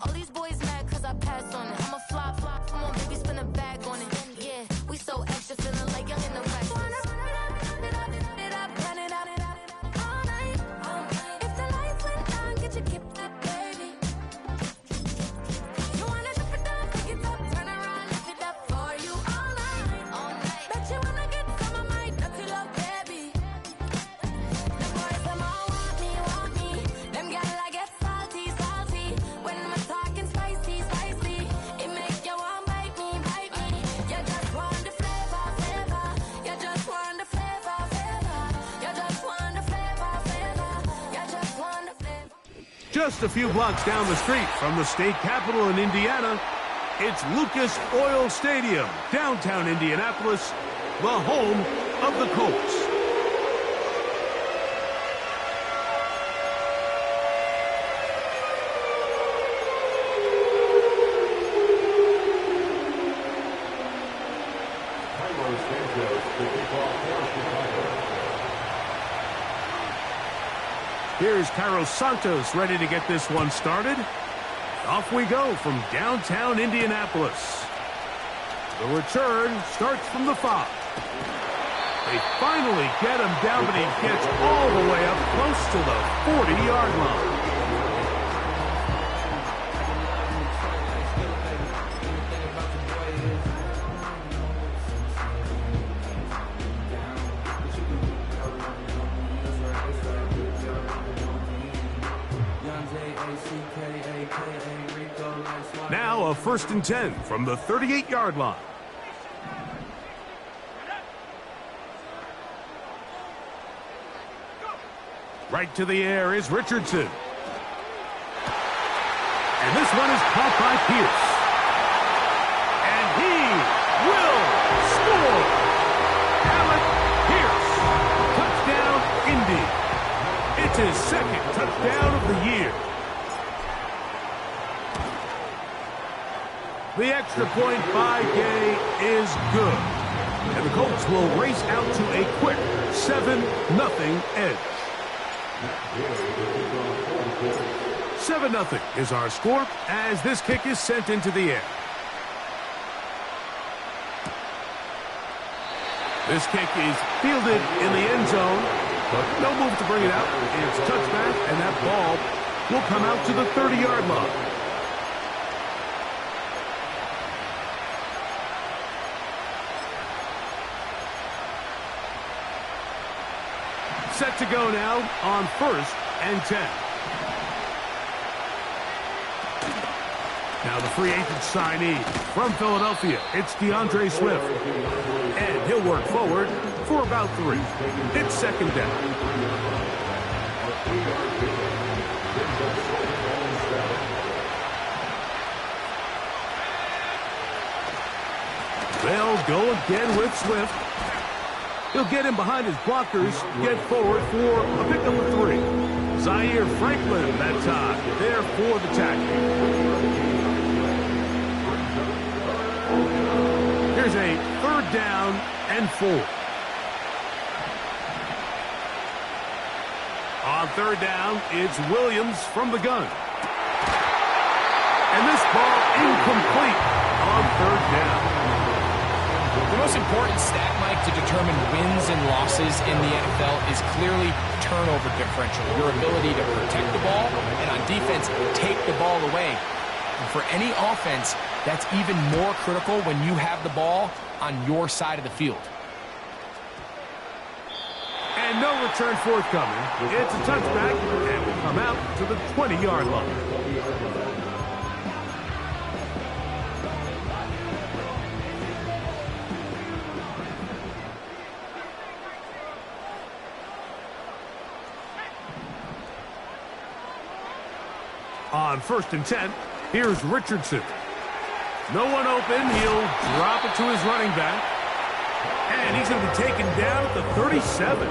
All these boys mad cause I pass on it. I'm a flop, come on baby, spin a bag on it. Yeah, we so extra, feeling like young in the rest. All night. If the lights went down, get your kip up, baby. You wanna dip it down, pick it up, turn around, lift it up for you all night. Bet you wanna get some of my dirty love, baby. The boys, them all want me. Them gyal I get salty. When we're talking spicy, it make you want bite me. You just want the flavor. You just want the flavor. You just want the flavor. You just want the flavor. Just a few blocks down the street from the state capitol in Indiana, it's Lucas Oil Stadium, downtown Indianapolis, the home of the Colts. Here's Carlos Santos ready to get this one started. Off we go from downtown Indianapolis. The return starts from the 5. They finally get him down, but he gets all the way up close to the 40-yard line. Now a 1st and 10 from the 38-yard line. Right to the air is Richardson. And this one is caught by Pierce. And he will score! Alec Pierce. Touchdown, Indy. It's his 2nd touchdown of the year. The extra point by Gay is good. And the Colts will race out to a quick 7-0 edge. 7-0 is our score as this kick is sent into the air. This kick is fielded in the end zone, but no move to bring it out. It's touchback, and that ball will come out to the 30-yard line. Set to go now on 1st and 10. Now the free agent signee from Philadelphia, it's DeAndre Swift. And he'll work forward for about 3. It's 2nd down. They'll go again with Swift. He'll get in behind his blockers, get forward for a pickup of 3. Zaire Franklin that time, there for the tackle. Here's a 3rd down and 4. On 3rd down, it's Williams from the gun. And this ball incomplete on 3rd down. The most important stat, Mike, to determine wins and losses in the NFL is clearly turnover differential, your ability to protect the ball, and on defense, take the ball away. And for any offense, that's even more critical when you have the ball on your side of the field. And no return forthcoming. It's a touchback, and will come out to the 20-yard line. On 1st and 10, here's Richardson. No one open. He'll drop it to his running back. And he's going to be taken down at the 37.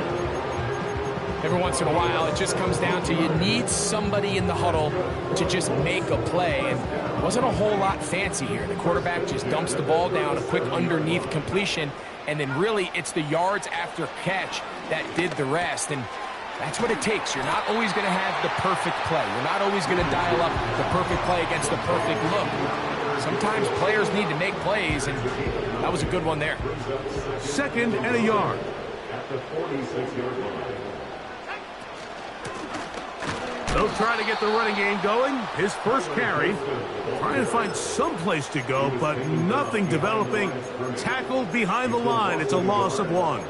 Every once in a while, it just comes down to you need somebody in the huddle to just make a play. And it wasn't a whole lot fancy here. The quarterback just dumps the ball down, a quick underneath completion, and then really it's the yards after catch that did the rest. And That's what it takes. You're not always going to have the perfect play. You're not always going to dial up the perfect play against the perfect look. Sometimes players need to make plays, and that was a good one there. 2nd and a yard. At the 46-yard line. They'll try to get the running game going. His first carry. Trying to find some place to go, but nothing developing. Tackled behind the line. It's a loss of 1.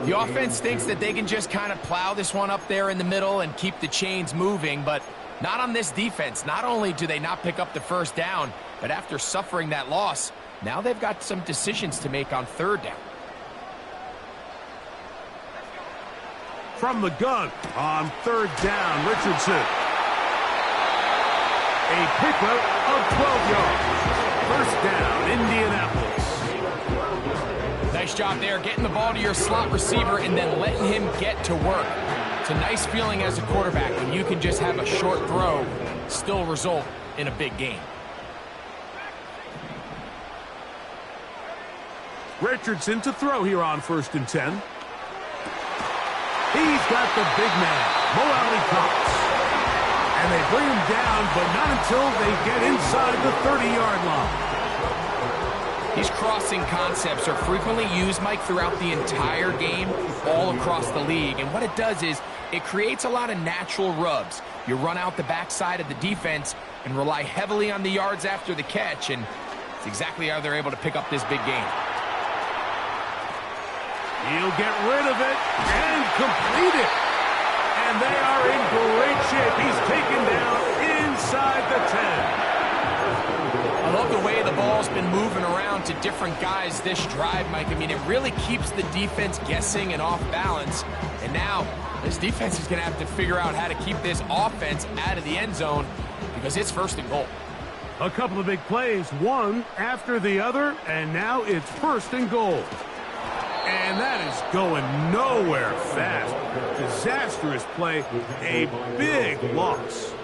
The offense thinks that they can just kind of plow this one up there in the middle and keep the chains moving, but not on this defense. Not only do they not pick up the first down, but after suffering that loss, now they've got some decisions to make on 3rd down. From the gun on 3rd down, Richardson. A pickup of 12 yards. 1st down, Indianapolis. Nice job there, getting the ball to your slot receiver and then letting him get to work. It's a nice feeling as a quarterback when you can just have a short throw, still result in a big game. Richardson to throw here on 1st and 10. He's got the big man, Mo Cox. And they bring him down, but not until they get inside the 30-yard line. These crossing concepts are frequently used, Mike, throughout the entire game, all across the league. And what it does is it creates a lot of natural rubs. You run out the backside of the defense and rely heavily on the yards after the catch, and it's exactly how they're able to pick up this big game. He'll get rid of it and complete it. And they are in great shape. He's taken down inside the 10. I love the way the ball's been moving around to different guys this drive, Mike. I mean, it really keeps the defense guessing and off balance. And now this defense is going to have to figure out how to keep this offense out of the end zone because it's 1st and goal. A couple of big plays, one after the other, and now it's 1st and goal. And that is going nowhere fast. Disastrous play, a big loss.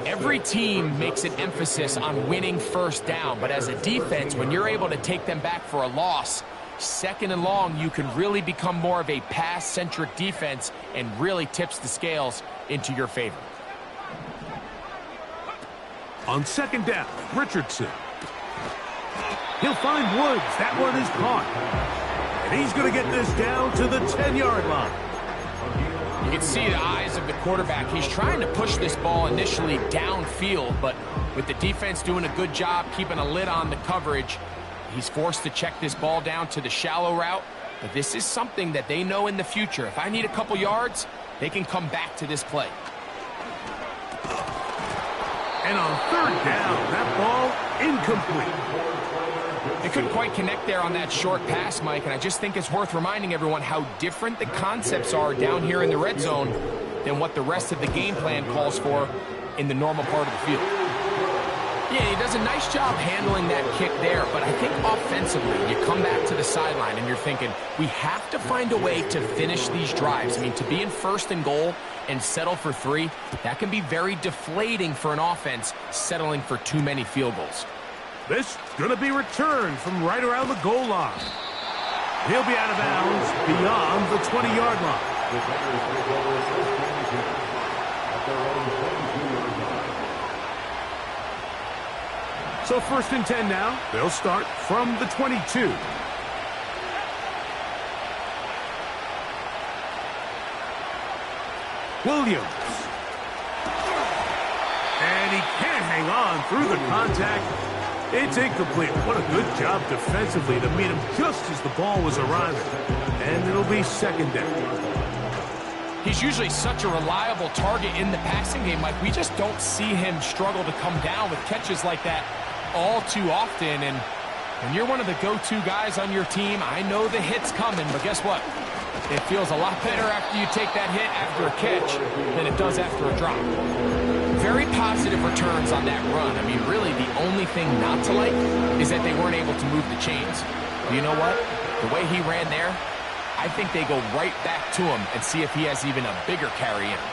Every team makes an emphasis on winning 1st down, but as a defense, when you're able to take them back for a loss, 2nd and long, you can really become more of a pass-centric defense and really tips the scales into your favor. On 2nd down, Richardson. He'll find Woods. That one is caught. And he's going to get this down to the 10-yard line. You can see the eyes of the quarterback. He's trying to push this ball initially downfield, but with the defense doing a good job keeping a lid on the coverage, he's forced to check this ball down to the shallow route. But this is something that they know in the future. If I need a couple yards, they can come back to this play. And on 3rd down, that ball incomplete. They couldn't quite connect there on that short pass, Mike, and I just think it's worth reminding everyone how different the concepts are down here in the red zone than what the rest of the game plan calls for in the normal part of the field. Yeah, he does a nice job handling that kick there, but I think offensively, you come back to the sideline and you're thinking, we have to find a way to finish these drives. I mean, to be in 1st and goal and settle for 3, that can be very deflating for an offense settling for too many field goals. This is going to be returned from right around the goal line. He'll be out of bounds beyond the 20-yard line. So 1st and 10 now. They'll start from the 22. Williams. And he can't hang on through the contact. It's incomplete. What a good job defensively to meet him just as the ball was arriving. And it'll be 2nd down. He's usually such a reliable target in the passing game. Like, we just don't see him struggle to come down with catches like that all too often. And when you're one of the go-to guys on your team, I know the hit's coming, but guess what? It feels a lot better after you take that hit after a catch than it does after a drop. Very positive returns on that run. I mean, really, the only thing not to like is that they weren't able to move the chains. But you know what? The way he ran there, I think they go right back to him and see if he has even a bigger carry in him.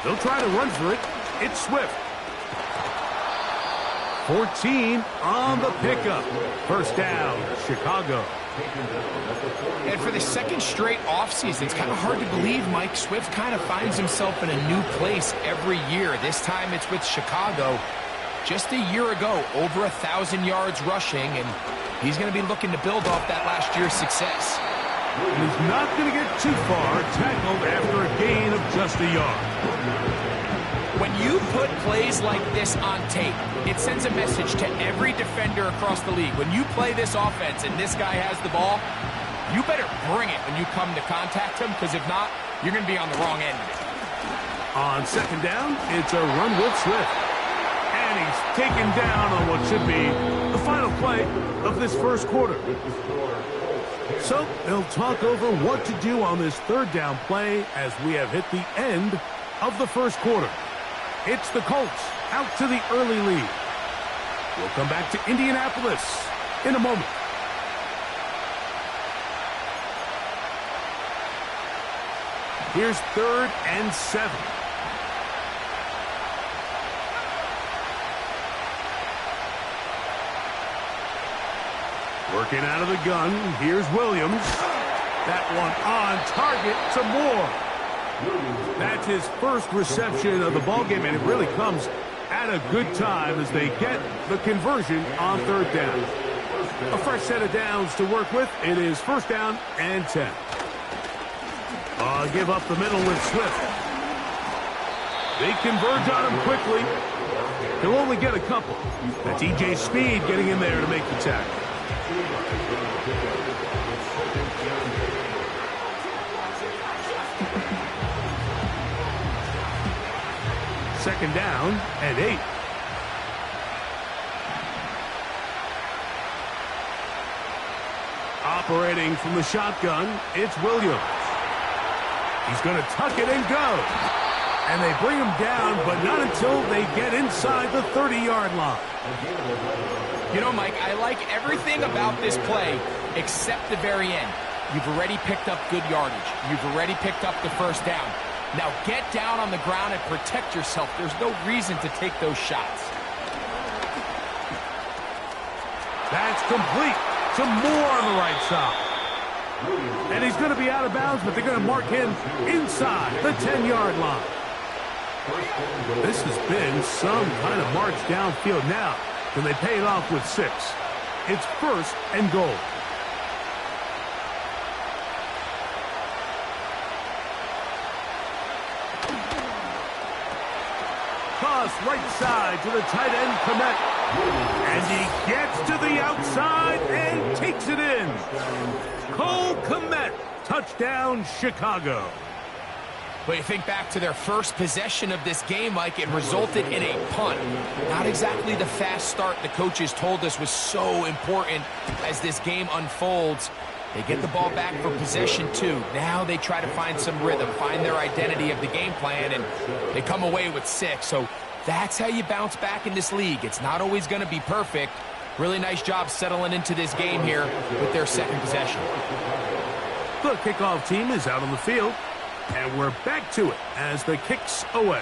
They'll try to run for it. It's Swift. 14 on the pickup. First down, Chicago. And for the second straight offseason, it's kind of hard to believe Mike Swift kind of finds himself in a new place every year. This time it's with Chicago. Just a year ago, over 1,000 yards rushing, and he's going to be looking to build off that last year's success. And he's not going to get too far, tackled after a gain of just a yard. When you put plays like this on tape, it sends a message to every defender across the league. When you play this offense and this guy has the ball, you better bring it when you come to contact him, because if not, you're going to be on the wrong end of it. On second down, it's a run with Swift. And he's taken down on what should be the final play of this first quarter. So they'll talk over what to do on this third down play as we have hit the end of the first quarter. It's the Colts out to the early lead. We'll come back to Indianapolis in a moment. Here's 3rd and 7. Working out of the gun, here's Williams. That one on target to Moore. That's his first reception of the ballgame, and it really comes at a good time as they get the conversion on 3rd down. A fresh set of downs to work with. It is 1st down and 10. Give up the middle with Swift. They converge on him quickly. He'll only get a couple. That's E.J. Speed getting in there to make the tackle. Second down and 8. Operating from the shotgun, it's Williams. He's going to tuck it and go. And they bring him down, but not until they get inside the 30-yard line. You know, Mike, I like everything about this play except the very end. You've already picked up good yardage. You've already picked up the first down. Now get down on the ground and protect yourself. There's no reason to take those shots. That's complete to Moore on the right side. And he's going to be out of bounds, but they're going to mark him inside the 10-yard line. This has been some kind of march downfield now. Can they pay it off with 6? It's 1st and goal. Cross right side to the tight end, Komet. And he gets to the outside and takes it in. Cole Komet, touchdown Chicago. But you think back to their first possession of this game, Mike, it resulted in a punt. Not exactly the fast start the coaches told us was so important as this game unfolds. They get the ball back for possession 2. Now they try to find some rhythm, find their identity of the game plan, and they come away with 6. So that's how you bounce back in this league. It's not always going to be perfect. Really nice job settling into this game here with their second possession. The kickoff team is out on the field, and we're back to it as the kick's away.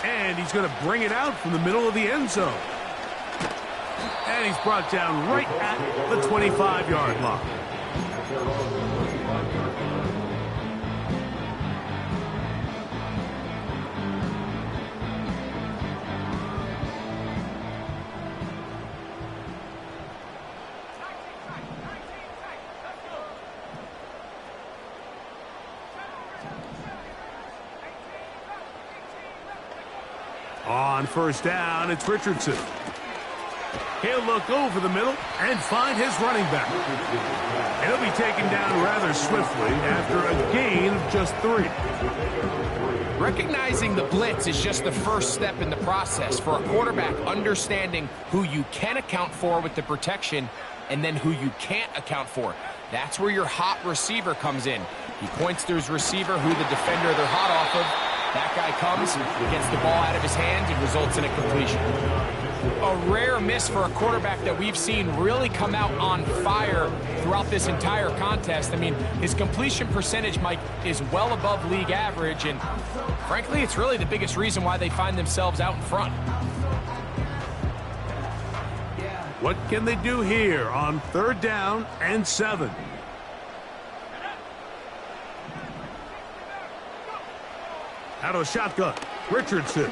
And he's going to bring it out from the middle of the end zone. And he's brought down right at the 25-yard line. On first down, it's Richardson. He'll look over the middle and find his running back. And he'll be taken down rather swiftly after a gain of just 3. Recognizing the blitz is just the first step in the process for a quarterback, understanding who you can account for with the protection and then who you can't account for. That's where your hot receiver comes in. He points to his receiver who the defender they're hot off of. That guy comes, gets the ball out of his hand, and results in a completion. A rare miss for a quarterback that we've seen really come out on fire throughout this entire contest. I mean, his completion percentage, Mike, is well above league average, and Frankly, it's really the biggest reason why they find themselves out in front. What can they do here on 3rd down and 7? Out of the shotgun, Richardson. A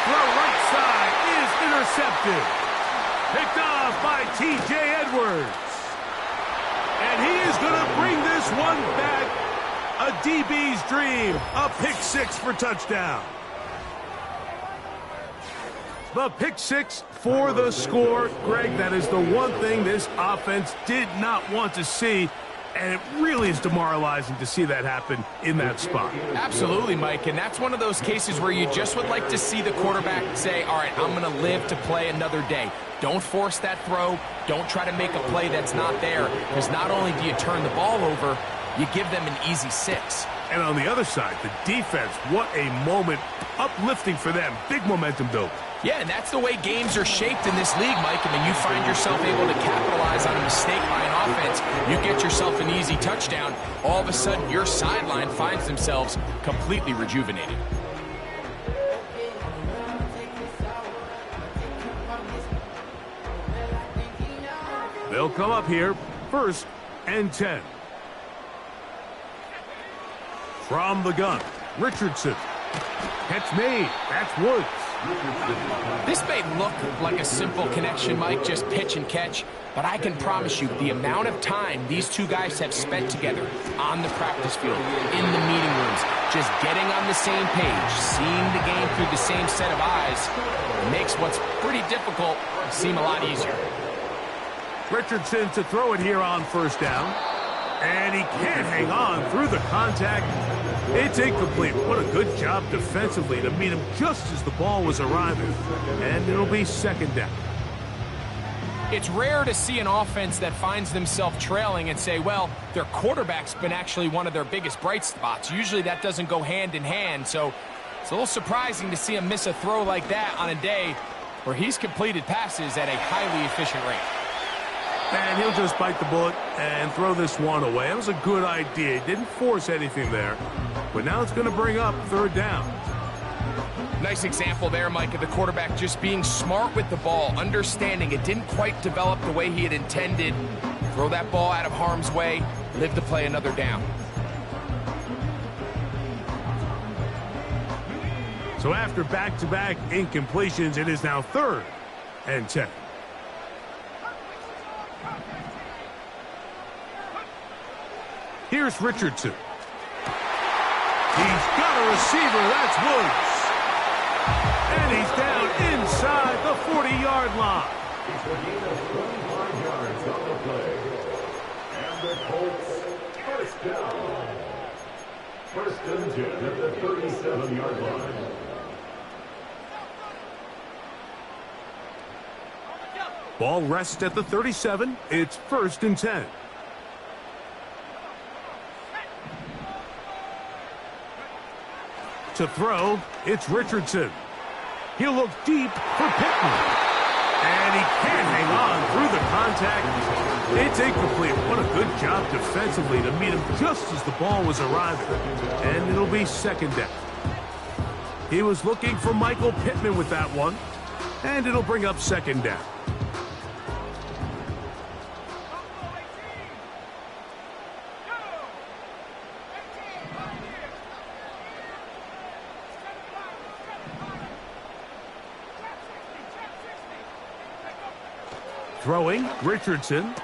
throw right side is intercepted. Picked off by T.J. Edwards. And he is going to bring this one back. A DB's dream. A pick 6 for touchdown. The pick 6 for the score. Greg, that is the one thing this offense did not want to see. And it really is demoralizing to see that happen in that spot. Absolutely, Mike, and that's one of those cases where you just would like to see the quarterback say, all right, I'm going to live to play another day. Don't force that throw. Don't try to make a play that's not there, because not only do you turn the ball over, you give them an easy 6. And on the other side, the defense, what a moment. Uplifting for them. Big momentum build. Yeah, and that's the way games are shaped in this league, Mike. I mean, you find yourself able to capitalize on a mistake by an offense. You get yourself an easy touchdown. All of a sudden, your sideline finds themselves completely rejuvenated. They'll come up here, 1st and 10. From the gun, Richardson. Catch made. That's Woods. This may look like a simple connection, Mike, just pitch and catch, but I can promise you the amount of time these two guys have spent together on the practice field, in the meeting rooms, just getting on the same page, seeing the game through the same set of eyes, makes what's pretty difficult seem a lot easier. Richardson to throw it here on 1st down. And he can't hang on through the contact. It's incomplete. What a good job defensively to meet him just as the ball was arriving. And it'll be 2nd down. It's rare to see an offense that finds themselves trailing and say, well, their quarterback's been actually one of their biggest bright spots. Usually that doesn't go hand in hand. So it's a little surprising to see him miss a throw like that on a day where he's completed passes at a highly efficient rate. And he'll just bite the bullet and throw this one away. That was a good idea. He didn't force anything there. But now it's going to bring up 3rd down. Nice example there, Mike, of the quarterback just being smart with the ball, understanding it didn't quite develop the way he had intended. Throw that ball out of harm's way, live to play another down. So after back-to-back incompletions, it is now 3rd and 10. Here's Richardson. He's got a receiver. That's Woods. And he's down inside the 40-yard line. He's a gain of 25 yards on the play. And the Colts, 1st down. 1st and 10 at the 37-yard line. Ball rests at the 37. It's 1st and 10. To throw, it's Richardson. He'll look deep for Pittman. And he can't hang on through the contact. It's incomplete. What a good job defensively to meet him just as the ball was arriving. And it'll be 2nd down. He was looking for Michael Pittman with that one. And it'll bring up 2nd down. Throwing, Richardson.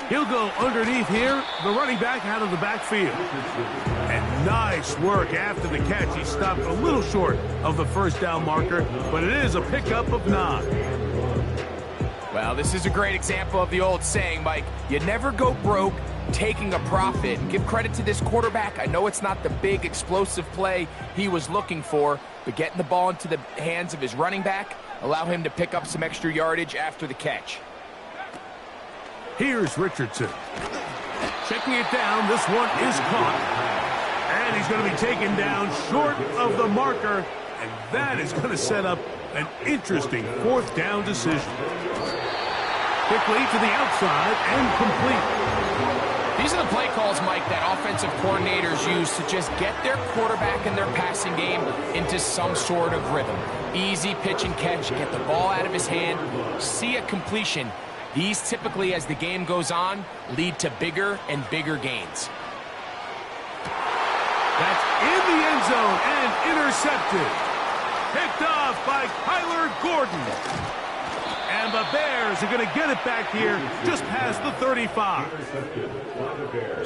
He'll go underneath here. The running back out of the backfield. And nice work after the catch. He stopped a little short of the 1st down marker, but it is a pickup of 9. Well, this is a great example of the old saying, Mike, you never go broke taking a profit. Give credit to this quarterback. I know it's not the big explosive play he was looking for, but getting the ball into the hands of his running back, allow him to pick up some extra yardage after the catch. Here's Richardson. Checking it down. This one is caught. And he's going to be taken down short of the marker. And that is going to set up an interesting 4th down decision. Quickly to the outside and complete. These are the play calls, Mike, that offensive coordinators use to just get their quarterback and their passing game into some sort of rhythm. Easy pitch and catch, get the ball out of his hand, see a completion. These typically, as the game goes on, lead to bigger and bigger gains. That's in the end zone and intercepted. Picked off by Kyler Gordon. And the Bears are going to get it back here just past the 35.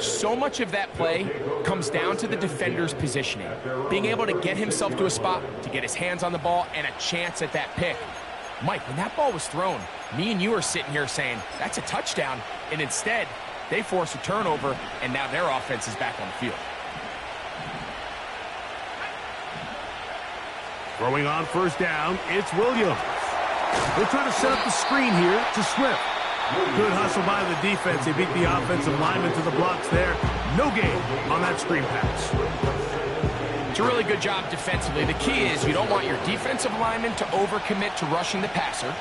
So much of that play comes down to the defender's positioning. Being able to get himself to a spot, to get his hands on the ball, and a chance at that pick. Mike, when that ball was thrown, me and you are sitting here saying, that's a touchdown. And instead, they force a turnover, and now their offense is back on the field. Throwing on first down, it's Williams. They're trying to set up the screen here to Swift. Good hustle by the defense. They beat the offensive lineman to the blocks there. No gain on that screen pass. It's a really good job defensively. The key is you don't want your defensive lineman to overcommit to rushing the passer,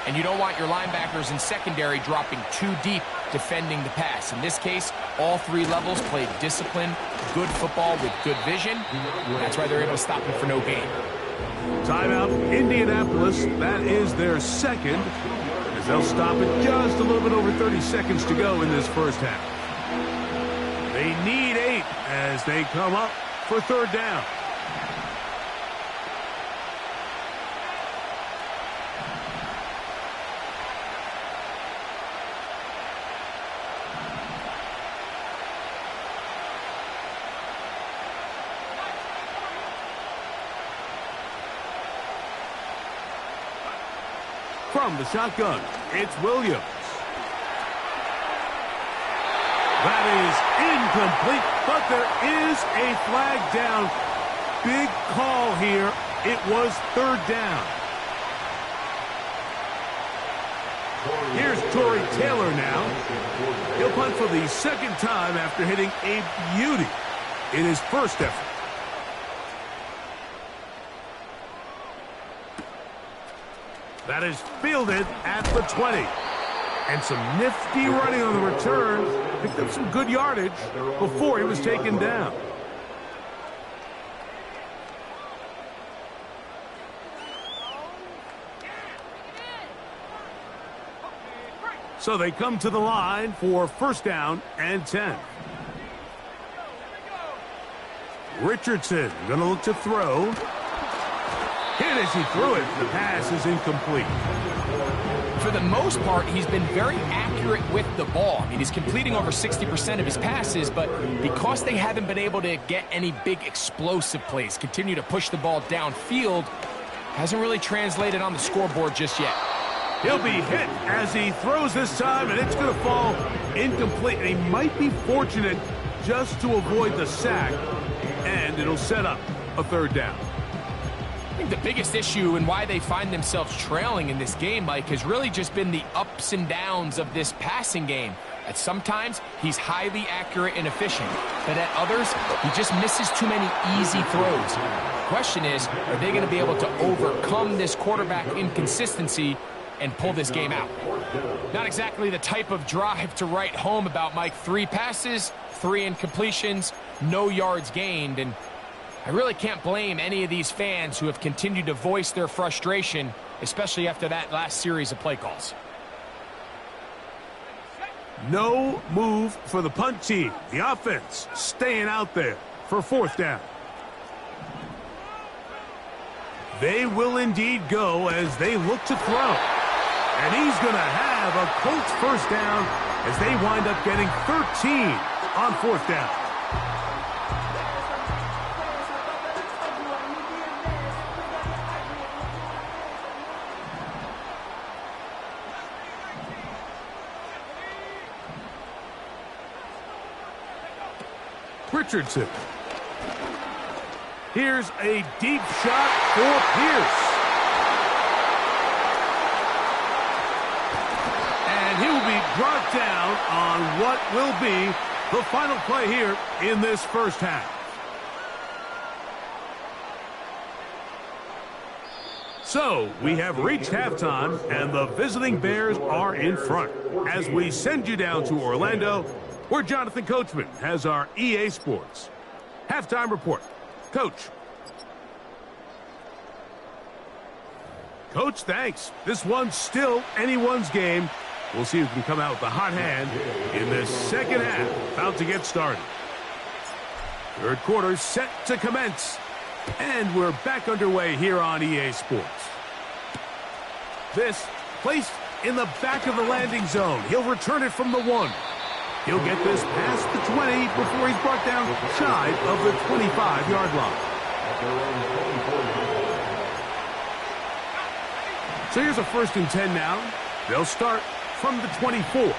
and you don't want your linebackers in secondary dropping too deep defending the pass. In this case, all three levels played disciplined, good football with good vision. That's why they're able to stop him for no gain. Timeout, Indianapolis. That is their second, as they'll stop it just a little bit over 30 seconds to go in this first half. They need 8 as they come up for third down. From the shotgun, it's Williams. That is incomplete, but there is a flag down. Big call here. It was third down. Here's Torrey Taylor now. He'll punt for the second time after hitting a beauty in his first effort. That is fielded at the 20. And some nifty running on the return. Picked up some good yardage before he was taken down. So they come to the line for first down and 10. Richardson going to look to throw. Hit as he threw it. The pass is incomplete. For the most part, he's been very accurate with the ball. I mean, he's completing over 60% of his passes, but because they haven't been able to get any big explosive plays, continue to push the ball downfield, hasn't really translated on the scoreboard just yet. He'll be hit as he throws this time, and it's going to fall incomplete. And he might be fortunate just to avoid the sack, and it'll set up a third down. I think the biggest issue and why they find themselves trailing in this game, Mike, has really just been the ups and downs of this passing game. At sometimes, he's highly accurate and efficient, but at others, he just misses too many easy throws. The question is, are they going to be able to overcome this quarterback inconsistency and pull this game out? Not exactly the type of drive to write home about, Mike. 3 passes, 3 incompletions, no yards gained, and I really can't blame any of these fans who have continued to voice their frustration, especially after that last series of play calls. No move for the punt team. The offense staying out there for fourth down. They will indeed go as they look to throw. And he's going to have a Colts first down as they wind up getting 13 on fourth down. Richardson. Here's a deep shot for Pierce. And he will be brought down on what will be the final play here in this first half. So, we have reached halftime, and the visiting Bears are in front. As we send you down to Orlando where Jonathan Coachman has our EA Sports halftime report. Coach. Coach, thanks. This one's still anyone's game. We'll see who can come out with a hot hand in the second half. About to get started. Third quarter set to commence. And we're back underway here on EA Sports. This placed in the back of the landing zone. He'll return it from the 1. He'll get this past the 20 before he's brought down shy of the 25-yard line. So here's a 1st and 10 now. They'll start from the 24.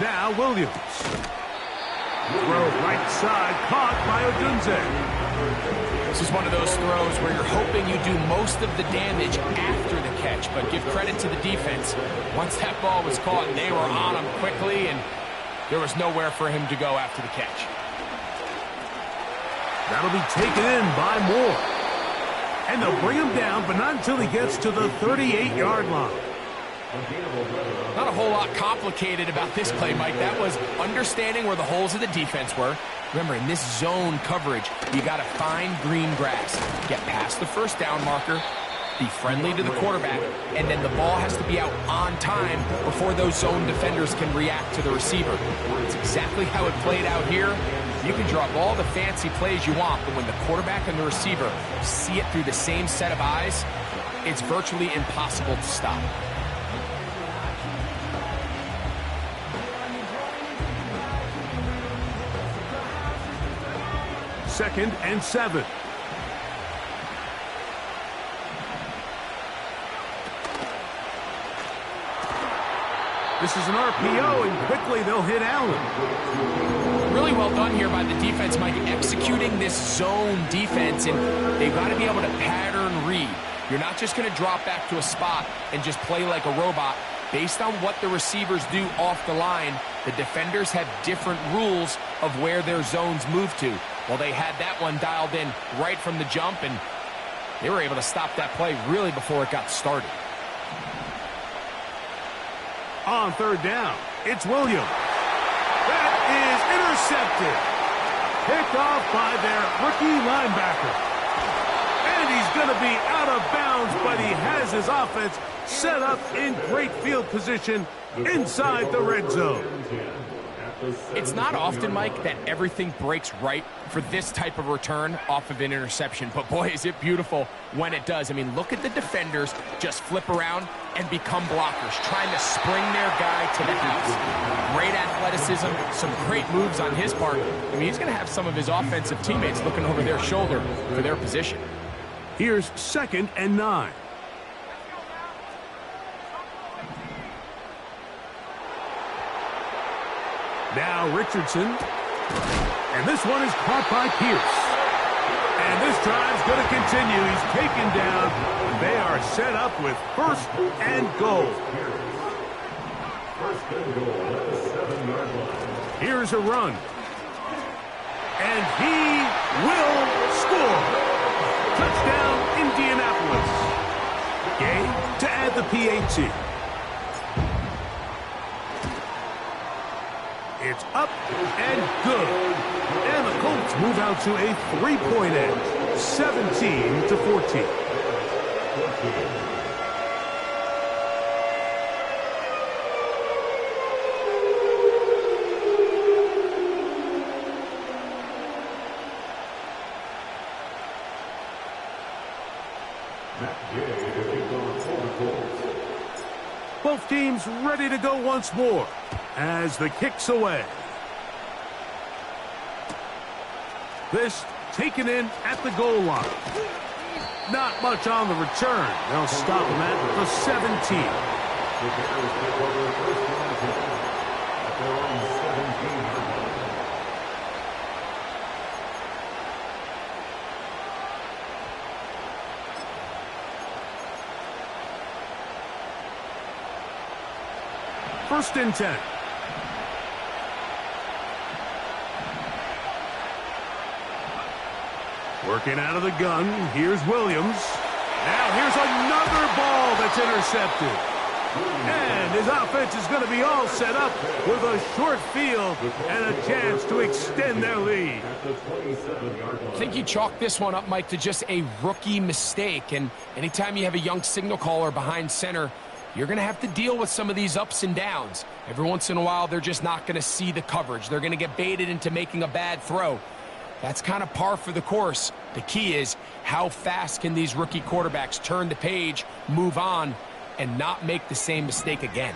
Now Williams. Throw right side, caught by Odunze. This is one of those throws where you're hoping you do most of the damage after the catch, but give credit to the defense. Once that ball was caught, they were on him quickly, and there was nowhere for him to go after the catch. That'll be taken in by Moore. And they'll bring him down, but not until he gets to the 38-yard line. Not a whole lot complicated about this play, Mike. That was understanding where the holes of the defense were. Remember, in this zone coverage, you got to find green grass. Get past the first down marker, be friendly to the quarterback, and then the ball has to be out on time before those zone defenders can react to the receiver. It's exactly how it played out here. You can draw up all the fancy plays you want, but when the quarterback and the receiver see it through the same set of eyes, it's virtually impossible to stop. Second and 7. This is an RPO, and quickly they'll hit Allen. Really well done here by the defense, Mike, executing this zone defense, and they've got to be able to pattern read. You're not just going to drop back to a spot and just play like a robot. Based on what the receivers do off the line, the defenders have different rules of where their zones move to. Well, they had that one dialed in right from the jump, and they were able to stop that play really before it got started. On third down, it's Williams. That is intercepted. Picked off by their rookie linebacker. And he's going to be out of bounds, but he has his offense set up in great field position inside the red zone. It's not often, Mike, that everything breaks right for this type of return off of an interception. But, boy, is it beautiful when it does. I mean, look at the defenders just flip around and become blockers, trying to spring their guy to the house. Great athleticism, some great moves on his part. I mean, he's going to have some of his offensive teammates looking over their shoulder for their position. Here's 2nd and 9. Now Richardson. And this one is caught by Pierce. And this drive's going to continue. He's taken down. They are set up with 1st and goal. Here's a run. And he will score. Touchdown, Indianapolis. Game to add the PAT. It's up and good. And the Colts move out to a 3-point edge, 17-14. Both teams ready to go once more as the kick's away. This taken in at the goal line. Not much on the return. They'll stop him at the 17. First and 10. Working out of the gun. Here's Williams. Now here's another ball that's intercepted. And his offense is going to be all set up with a short field and a chance to extend their lead. I think you chalk this one up, Mike, to just a rookie mistake. And anytime you have a young signal caller behind center, you're going to have to deal with some of these ups and downs. Every once in a while, they're just not going to see the coverage. They're going to get baited into making a bad throw. That's kind of par for the course. The key is, how fast can these rookie quarterbacks turn the page, move on, and not make the same mistake again?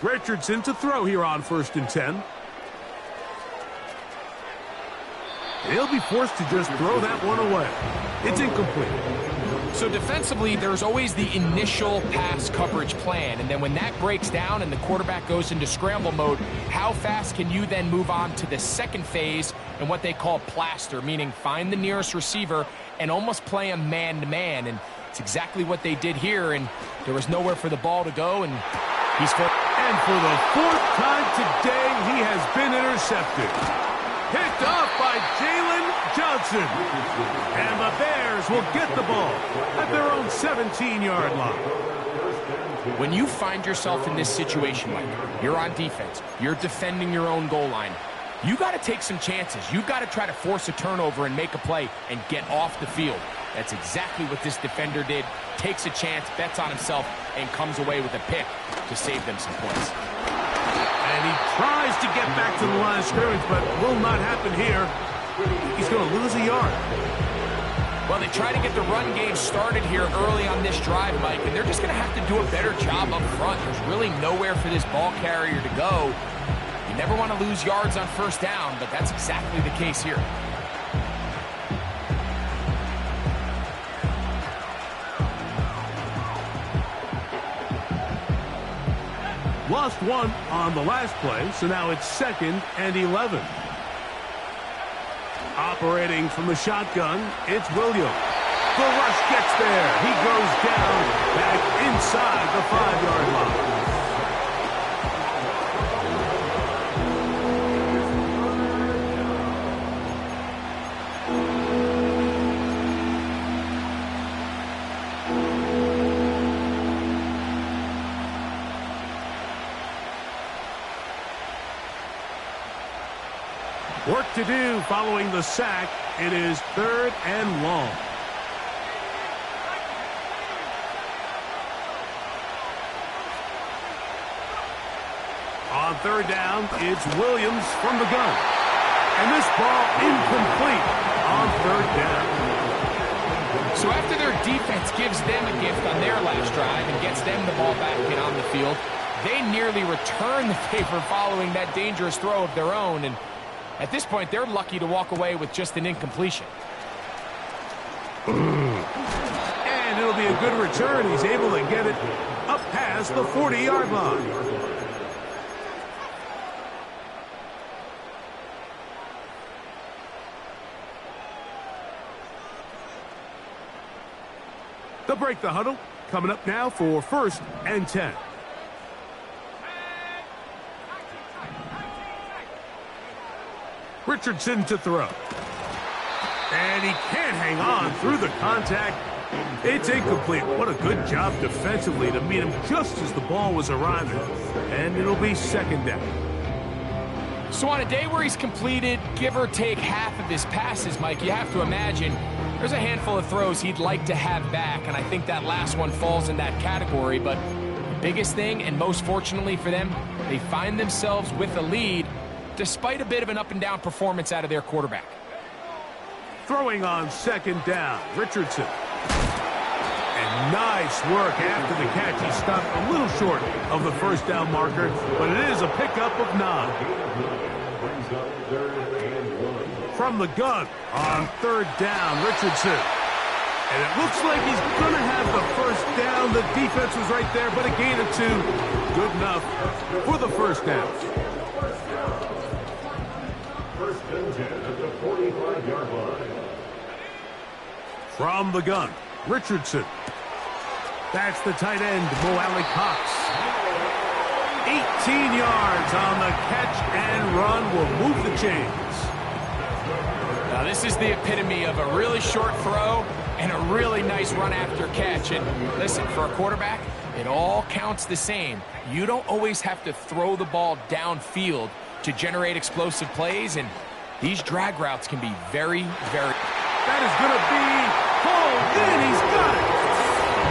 Richardson to throw here on 1st and 10. He'll be forced to just throw that one away. It's incomplete. So defensively, there's always the initial pass coverage plan, and then when that breaks down and the quarterback goes into scramble mode, how fast can you then move on to the second phase and what they call plaster, meaning find the nearest receiver and almost play a man-to-man, and it's exactly what they did here, and there was nowhere for the ball to go, and he's for... And for the 4th time today, he has been intercepted. Picked off by Jalen Johnson. And the Bears will get the ball at their own 17-yard line. When you find yourself in this situation, Mike, you're on defense, you're defending your own goal line, you got to take some chances. You've got to try to force a turnover and make a play and get off the field. That's exactly what this defender did. Takes a chance, bets on himself, and comes away with a pick to save them some points. And he tries to get back to the line of scrimmage, but will not happen here. He's going to lose a yard. Well, they try to get the run game started here early on this drive, Mike, and they're just going to have to do a better job up front. There's really nowhere for this ball carrier to go. You never want to lose yards on 1st down, but that's exactly the case here. Lost one on the last play, so now it's 2nd and 11. Operating from the shotgun, it's Williams. The rush gets there. He goes down back inside the 5-yard line. Work to do following the sack. It is 3rd and long. On 3rd down, it's Williams from the gun. And this ball incomplete on 3rd down. So after their defense gives them a gift on their last drive and gets them the ball back and on the field, they nearly return the favor following that dangerous throw of their own, and at this point, they're lucky to walk away with just an incompletion. And it'll be a good return. He's able to get it up past the 40-yard line. They'll break the huddle. Coming up now for 1st and 10. Richardson to throw. And he can't hang on through the contact. It's incomplete. What a good job defensively to meet him just as the ball was arriving. And it'll be 2nd down. So on a day where he's completed, give or take half of his passes, Mike, you have to imagine there's a handful of throws he'd like to have back, and I think that last one falls in that category. But the biggest thing, and most fortunately for them, they find themselves with a lead despite a bit of an up-and-down performance out of their quarterback. Throwing on 2nd down, Richardson. And nice work after the catch. He stopped a little short of the 1st down marker, but it is a pickup of 9. From the gun on 3rd down, Richardson. And it looks like he's going to have the 1st down. The defense was right there, but a gain of 2. Good enough for the 1st down. 1st and 10 at the 45-yard line. From the gun, Richardson. That's the tight end, Mo Cox. 18 yards on the catch and run will move the chains. Now this is the epitome of a really short throw and a really nice run after catch. And listen, for a quarterback, it all counts the same. You don't always have to throw the ball downfield to generate explosive plays, and these drag routes can be very, very... That is going to be pulled in. He's got it.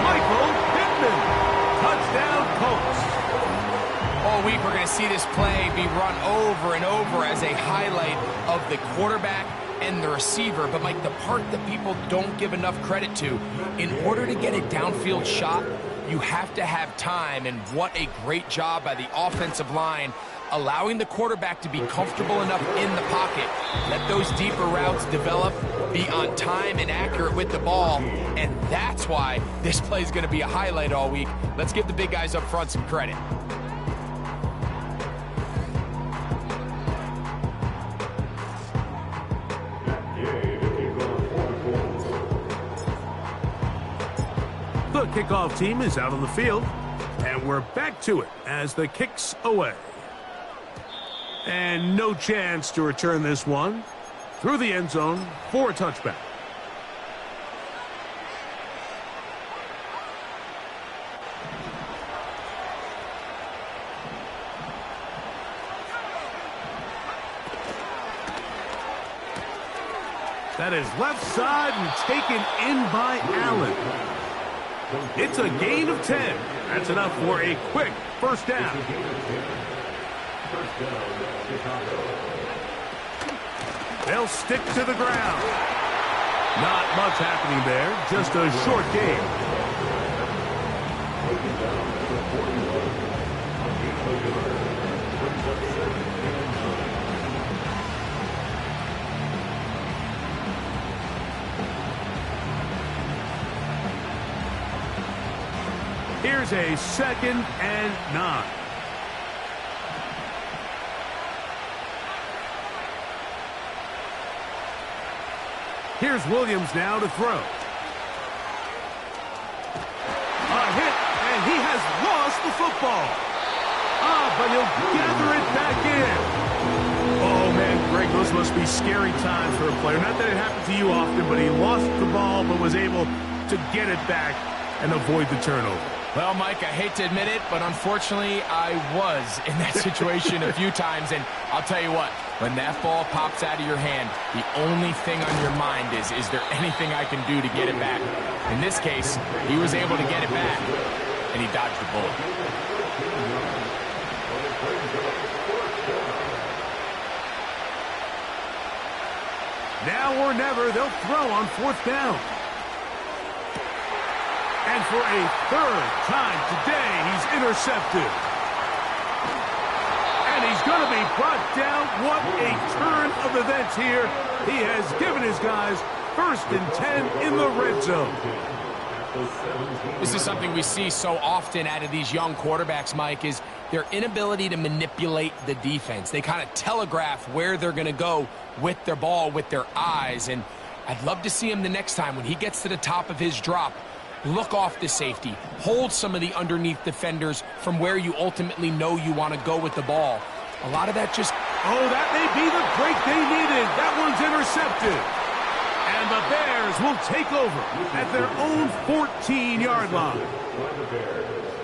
Michael Pittman. Touchdown, Colts. All week, we're going to see this play be run over and over as a highlight of the quarterback and the receiver. But, Mike, the part that people don't give enough credit to, in order to get a downfield shot, you have to have time, and what a great job by the offensive line allowing the quarterback to be comfortable enough in the pocket. Let those deeper routes develop, be on time and accurate with the ball, and that's why this play is going to be a highlight all week. Let's give the big guys up front some credit. The kickoff team is out on the field, and we're back to it as the kick's away. And no chance to return this one through the end zone for a touchback. That is left side and taken in by Allen. It's a gain of 10. That's enough for a quick first down. They'll stick to the ground. Not much happening there, just a short game. Here's a 2nd and 9. Here's Williams now to throw. A hit, and he has lost the football. But he'll gather it back in. Oh, man, Greg, those must be scary times for a player. Not that it happened to you often, but he lost the ball but was able to get it back and avoid the turnover. Well, Mike, I hate to admit it, but unfortunately, I was in that situation a few times, and I'll tell you what, when that ball pops out of your hand, the only thing on your mind is there anything I can do to get it back? In this case, he was able to get it back, and he dodged the bullet. Now or never, they'll throw on 4th down. And for a 3rd time today, he's intercepted. And he's going to be brought down. What a turn of events here. He has given his guys 1st and 10 in the red zone. This is something we see so often out of these young quarterbacks, Mike, is their inability to manipulate the defense. They kind of telegraph where they're going to go with their ball, with their eyes. And I'd love to see him the next time when he gets to the top of his drop. Look off the safety. Hold some of the underneath defenders from where you ultimately know you want to go with the ball. A lot of that just... Oh, that may be the break they needed. That one's intercepted. And the Bears will take over at their own 14-yard line.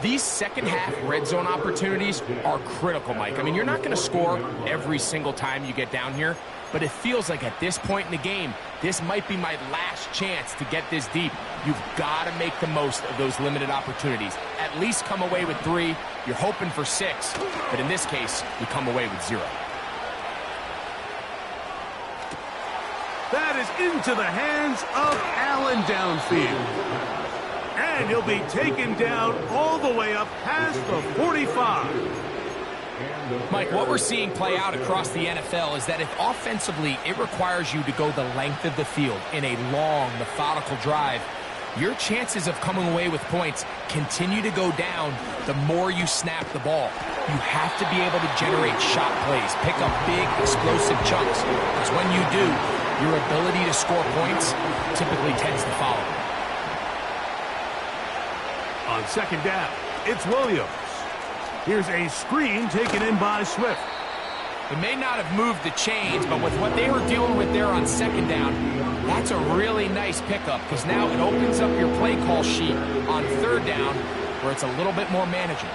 These second-half red zone opportunities are critical, Mike. I mean, you're not going to score every single time you get down here, but it feels like at this point in the game, this might be my last chance to get this deep. You've got to make the most of those limited opportunities. At least come away with 3. You're hoping for 6, but in this case, you come away with 0. That is into the hands of Allen downfield. And he'll be taken down all the way up past the 45. Mike, what we're seeing play out across the NFL is that if offensively it requires you to go the length of the field in a long, methodical drive, your chances of coming away with points continue to go down the more you snap the ball. You have to be able to generate shot plays, pick up big, explosive chunks, because when you do, your ability to score points typically tends to follow. On 2nd down, it's Williams. Here's a screen taken in by Swift. It may not have moved the chains, but with what they were dealing with there on 2nd down, That's a really nice pickup because now it opens up your play call sheet on third down where it's a little bit more manageable.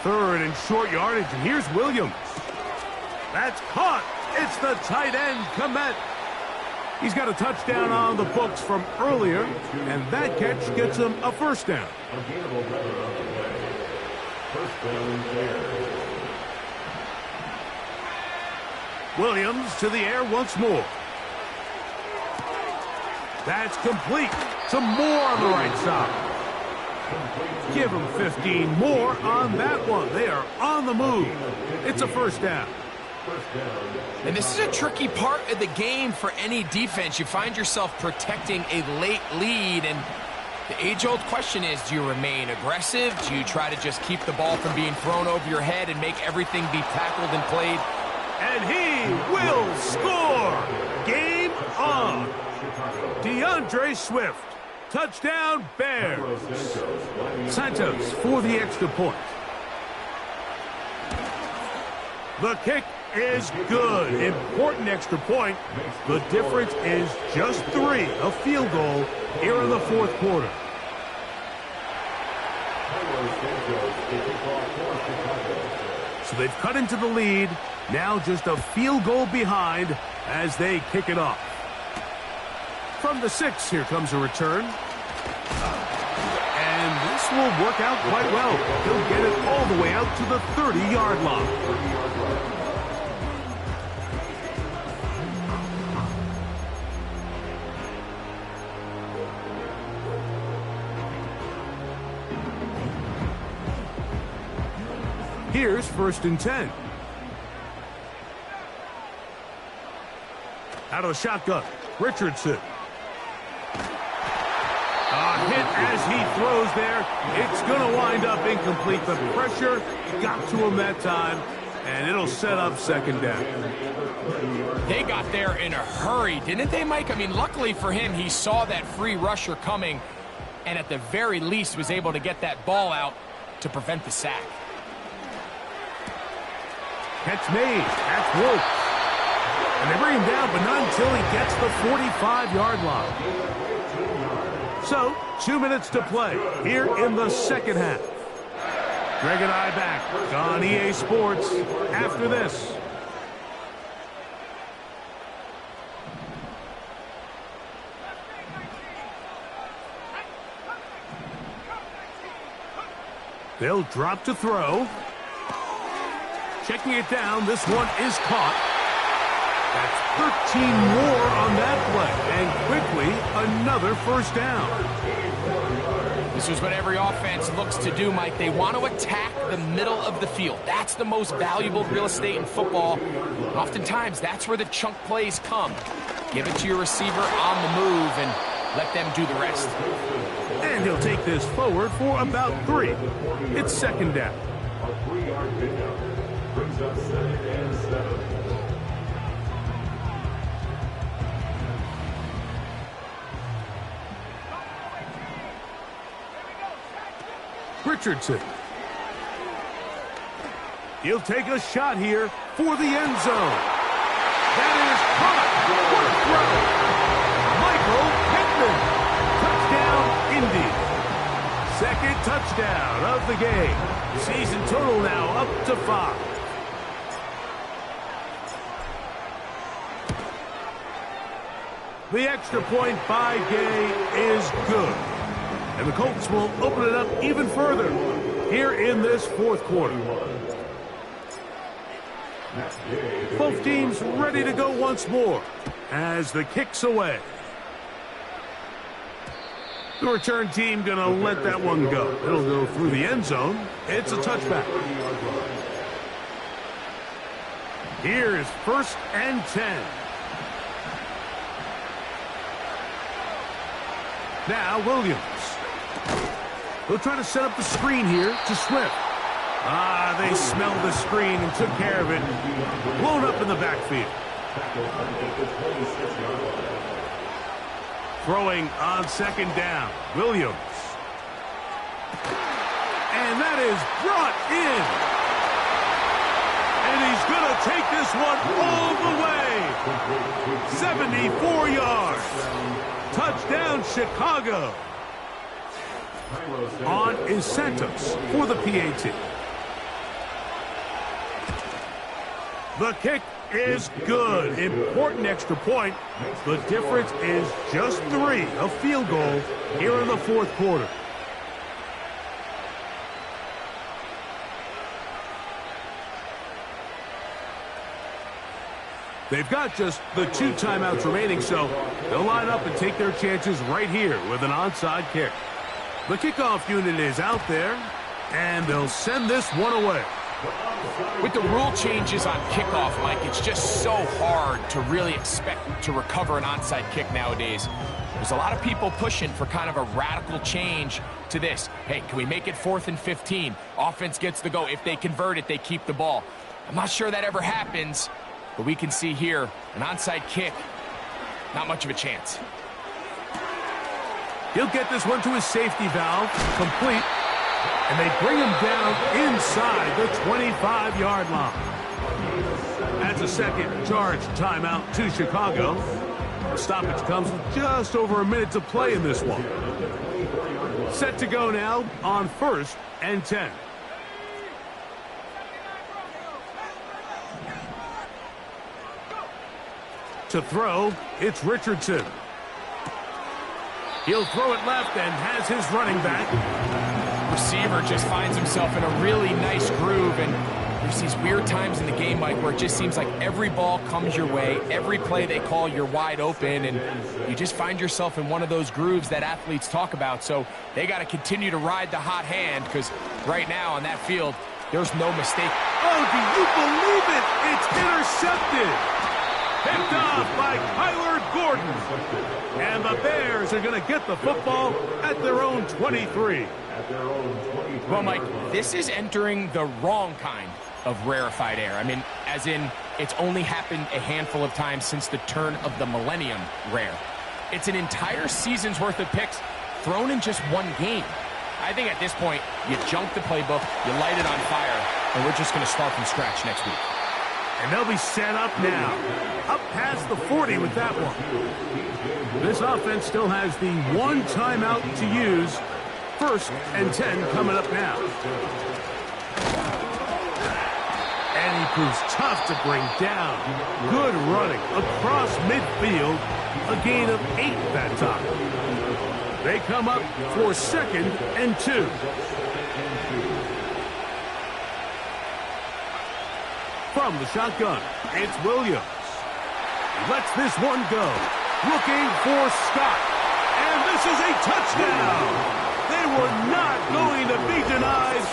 Third and short yardage, and here's Williams. That's caught. It's the tight end, Komet. He's got a touchdown on the books from earlier, and that catch gets him a first down. Williams to the air once more. That's complete. Some more on the right side. Give them 15 more on that one. They are on the move. It's a first down. And this is a tricky part of the game for any defense. You find yourself protecting a late lead, and the age-old question is, do you remain aggressive? Do you try to just keep the ball from being thrown over your head and make everything be tackled and played? And he will score. Game on. DeAndre Swift. Touchdown, Bears. Santos for the extra point. The kick is good. Important extra point. The difference is just 3. A field goal here in the fourth quarter. So they've cut into the lead. Now just a field goal behind as they kick it off. From the 6, here comes a return. And this will work out quite well. He'll get it all the way out to the 30-yard line. Here's first and 10. Out of the shotgun, Richardson. A hit as he throws there. It's going to wind up incomplete. The pressure got to him that time, and it'll set up second down. They got there in a hurry, didn't they, Mike? I mean, luckily for him, he saw that free rusher coming, and at the very least was able to get that ball out to prevent the sack. Catch made. That's Wolf. And they bring him down, but not until he gets the 45-yard line. So, 2 minutes to play here in the second half. Greg and I back on EA Sports after this. They'll drop to throw. Checking it down, this one is caught. That's 13 more on that play, and quickly another first down. This is what every offense looks to do, Mike. They want to attack the middle of the field. That's the most valuable real estate in football. Oftentimes, that's where the chunk plays come. Give it to your receiver on the move and let them do the rest. And he'll take this forward for about 3. It's second down. A 3-yard pickup brings up 2nd and 7. Richardson. He'll take a shot here for the end zone. That is caught. What a throw. Michael Pittman. Touchdown, Indy. Second touchdown of the game. Season total now up to 5. The extra point by Gay is good. And the Colts will open it up even further here in this fourth quarter. Both teams ready to go once more as the kick's away. The return team going to let that one go. It'll go through the end zone. It's a touchback. Here is first and 10. Now Williams. They'll try to set up the screen here to Swift. They smelled the screen and took care of it. Blown up in the backfield. Throwing on second down, Williams. And that is brought in. And he's going to take this one all the way. 74 yards. Touchdown, Chicago. On is Santos for the PAT. The kick is good. Important extra point. The difference is just 3, a field goal here in the fourth quarter. They've got just the 2 timeouts remaining, so they'll line up and take their chances right here with an onside kick. The kickoff unit is out there, and they'll send this one away. With the rule changes on kickoff, Mike, it's just so hard to really expect to recover an onside kick nowadays. There's a lot of people pushing for kind of a radical change to this. Hey, can we make it 4th and 15? Offense gets the go. If they convert it, they keep the ball. I'm not sure that ever happens, but we can see here an onside kick, not much of a chance. He'll get this one to his safety valve, complete. And they bring him down inside the 25-yard line. That's a second charge timeout to Chicago. The stoppage comes with just over a minute to play in this one. Set to go now on 1st and 10. To throw, it's Richardson. He'll throw it left and has his running back. Receiver just finds himself in a really nice groove, and there's these weird times in the game, Mike, where it just seems like every ball comes your way, every play they call, you're wide open, and you just find yourself in one of those grooves that athletes talk about. So they got to continue to ride the hot hand, because right now on that field, there's no mistake. Oh, do you believe it? It's intercepted. Picked off by Kyler Gordon. And the Bears are going to get the football at their own 23. Well, Mike, this is entering the wrong kind of rarefied air. I mean, as in, it's only happened a handful of times since the turn of the millennium rare. It's an entire season's worth of picks thrown in just one game. I think at this point, you junk the playbook, you light it on fire, and we're just going to start from scratch next week. And they'll be set up now. Up past the 40 with that one. This offense still has the 1 timeout to use. 1st and 10 coming up now. And he proves tough to bring down. Good running across midfield. A gain of 8 that time. They come up for 2nd and 2. From the shotgun, it's Williams. He lets this one go. Looking for Scott. And this is a touchdown. They were not going to be denied,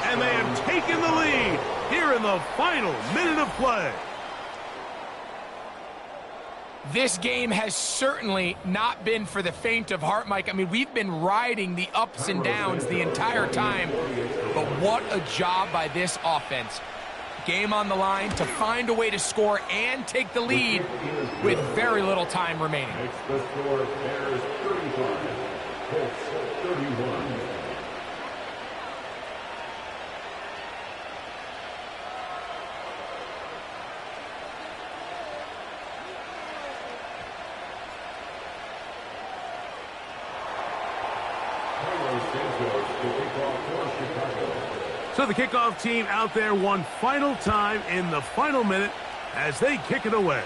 and they have taken the lead here in the final minute of play. This game has certainly not been for the faint of heart, Mike. I mean, we've been riding the ups and downs the entire time, but what a job by this offense. Game on the line to find a way to score and take the lead with very little time remaining. The score, Bears 35, Colts 31. So the kickoff team out there one final time in the final minute as they kick it away.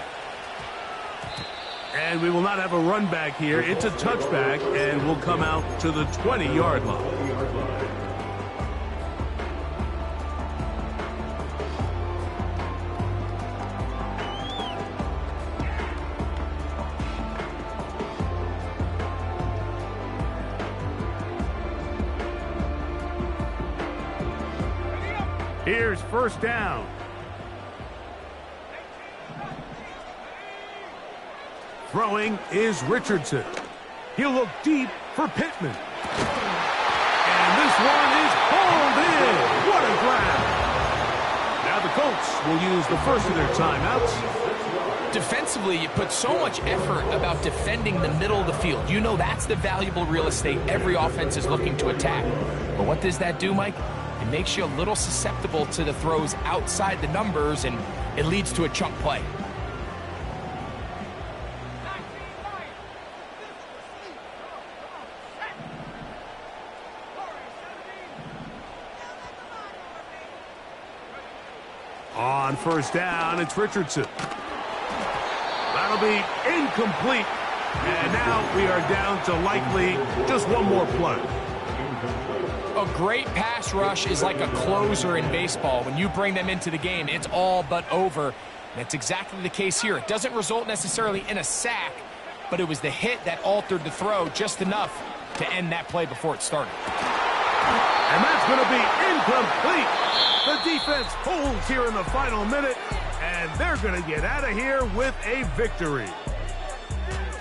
And we will not have a run back here. It's a touchback, and we'll come out to the 20-yard line. Here's 1st down. Throwing is Richardson. He'll look deep for Pittman. And this one is pulled in. What a grab. Now the Colts will use the first of their timeouts. Defensively, you put so much effort about defending the middle of the field. You know that's the valuable real estate every offense is looking to attack. But what does that do, Mike? It makes you a little susceptible to the throws outside the numbers, and it leads to a chunk play. On first down, it's Richardson. That'll be incomplete. And now we are down to likely just one more play. A great pass rush is like a closer in baseball. When you bring them into the game, it's all but over. That's exactly the case here. It doesn't result necessarily in a sack, but it was the hit that altered the throw just enough to end that play before it started. And that's going to be incomplete. The defense holds here in the final minute, and they're going to get out of here with a victory.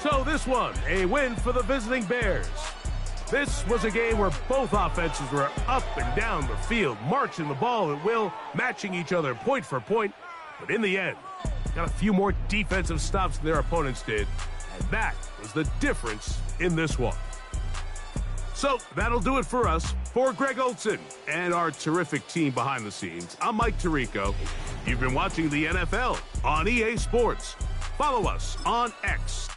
So this one, a win for the visiting Bears. This was a game where both offenses were up and down the field, marching the ball at will, matching each other point for point. But in the end, got a few more defensive stops than their opponents did, and that was the difference in this one. So that'll do it for us. For Greg Olson and our terrific team behind the scenes, I'm Mike Tirico. You've been watching the NFL on EA Sports. Follow us on X